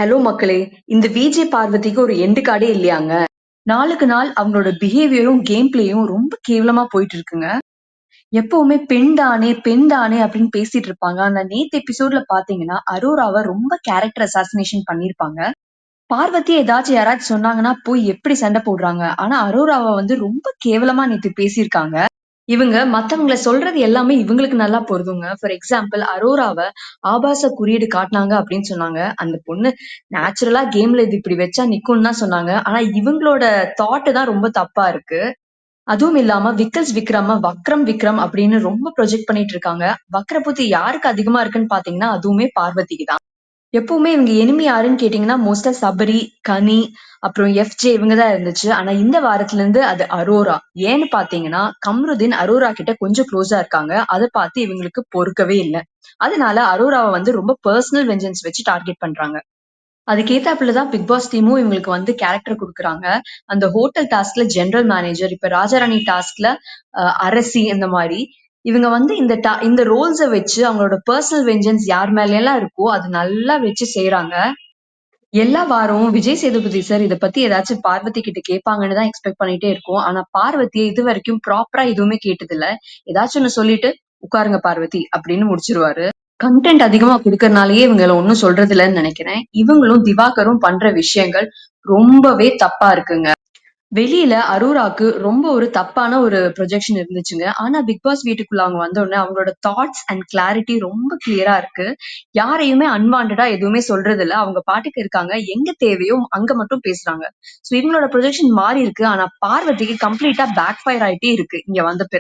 Hello மக்களே! இந்த VJ பார்வதிக்கு ஒரு எண்டு கார்டே இல்லையாங்க. நாளுக்கு நாள் அவங்களோட பிஹேவியரும், கேம் பிளேயும் ரொம்ப கேவலமா போயிட்டு இருக்குங்க. எப்பவுமே பெண் தானே, பெண் தானே அப்படின்னு பேசிட்டு இருப்பாங்க. ஆனா நேத்து எபிசோட்ல பாத்தீங்கன்னா, அரோராவ ரொம்ப கேரக்டர் அசாசினேஷன் பண்ணியிருப்பாங்க. பார்வதி ஏதாச்சும் யாராச்சும் சொன்னாங்கன்னா, போய் எப்படி சண்டை போடுறாங்க. ஆனா அரோராவ ரொம்ப கேவலமா நேத்து பேசியிருக்காங்க. இவங்க மத்தவங்கள சொல்றது எல்லாமே இவங்களுக்கு நல்லா பொருந்துங்க. ஃபார் எக்ஸாம்பிள் அரோராவ ஆபாச குறியீடு காட்டுனாங்க அப்படின்னு சொன்னாங்க. அந்த பொண்ணு நேச்சுரலா கேம்ல இது இப்படி வச்சா நிக்கும்னு தான் சொன்னாங்க. ஆனா இவங்களோட தாட் தான் ரொம்ப தப்பா இருக்கு. அதுவும் இல்லாம விக்கல்ஸ் விக்ரம வக்ரம் விக்ரம் அப்படின்னு ரொம்ப ப்ரொஜெக்ட் பண்ணிட்டு இருக்காங்க. வக்ர புத்தி யாருக்கு அதிகமா இருக்குன்னு பாத்தீங்கன்னா அதுவுமே பார்வதிக்கு தான். எப்பவுமே இவங்க எனிமி யாருன்னு கேட்டீங்கன்னா மோஸ்டா சபரி, கனி, அப்புறம் எஃப்ஜே இவங்க தான் இருந்துச்சு. ஆனா இந்த வாரத்துல இருந்து அது அரோரா. ஏன்னு பாத்தீங்கன்னா கம்ருதீன் அரோரா கிட்ட கொஞ்சம் க்ளோஸா இருக்காங்க. அதை பார்த்து இவங்களுக்கு பொறுக்கவே இல்ல. அதனால அரோராவை ரொம்ப பர்சனல் வெஞ்சன்ஸ் வச்சு டார்கெட் பண்றாங்க. அதுக்கேத்தாப்புல தான் பிக் பாஸ் டீமும் இவங்களுக்கு கேரக்டர் குடுக்குறாங்க. அந்த ஹோட்டல் டாஸ்க்ல ஜெனரல் மேனேஜர், இப்ப ராஜாராணி டாஸ்க்ல அரசி இந்த மாதிரி. இவங்க இந்த ரோல்ஸ வச்சு அவங்களோட பர்சனல் வெஞ்சன்ஸ் யார் மேல எல்லாம் இருக்கோ அது நல்லா வச்சு செய்றாங்க. எல்லா வாரமும் விஜய் சேதுபதி சார் இத பத்தி ஏதாச்சும் பார்வதி கிட்ட கேட்பாங்கன்னு தான் எக்ஸ்பெக்ட் பண்ணிட்டே இருக்கோம். ஆனா பார்வதியை இதுவரைக்கும் ப்ராப்பரா எதுவுமே கேட்டதில்ல. ஏதாச்சும் ஒண்ணு சொல்லிட்டு உட்காருங்க பார்வதி அப்படின்னு முடிச்சிருவாரு. கன்டென்ட் அதிகமா குடுக்கறனாலயே இவங்கள ஒண்ணும் சொல்றது இல்லன்னு நினைக்கிறேன். இவங்களும் திவாகரும் பண்ற விஷயங்கள் ரொம்பவே தப்பா இருக்குங்க. வெளியில அரோராக்கு ரொம்ப ஒரு தப்பான ஒரு ப்ரொஜெக்ஷன் இருந்துச்சுங்க. ஆனா பிக் பாஸ் வீட்டுக்குள்ள அவங்க வந்த உடனே அவங்களோட தாட்ஸ் அண்ட் கிளாரிட்டி ரொம்ப கிளியரா இருக்கு. யாரையுமே அன்வான்டடா எதுவுமே சொல்றது இல்ல. அவங்க பாட்டுக்கு இருக்காங்க. எங்க தேவையோ அங்க மட்டும் பேசுறாங்க. சோ இவங்களோட ப்ரொஜெக்ஷன் மாறி இருக்கு. ஆனா பார்வதிக்கு கம்ப்ளீட்டா பேக் ஃபயர் ஆயிட்டே இருக்கு இங்க வந்த பிறகு.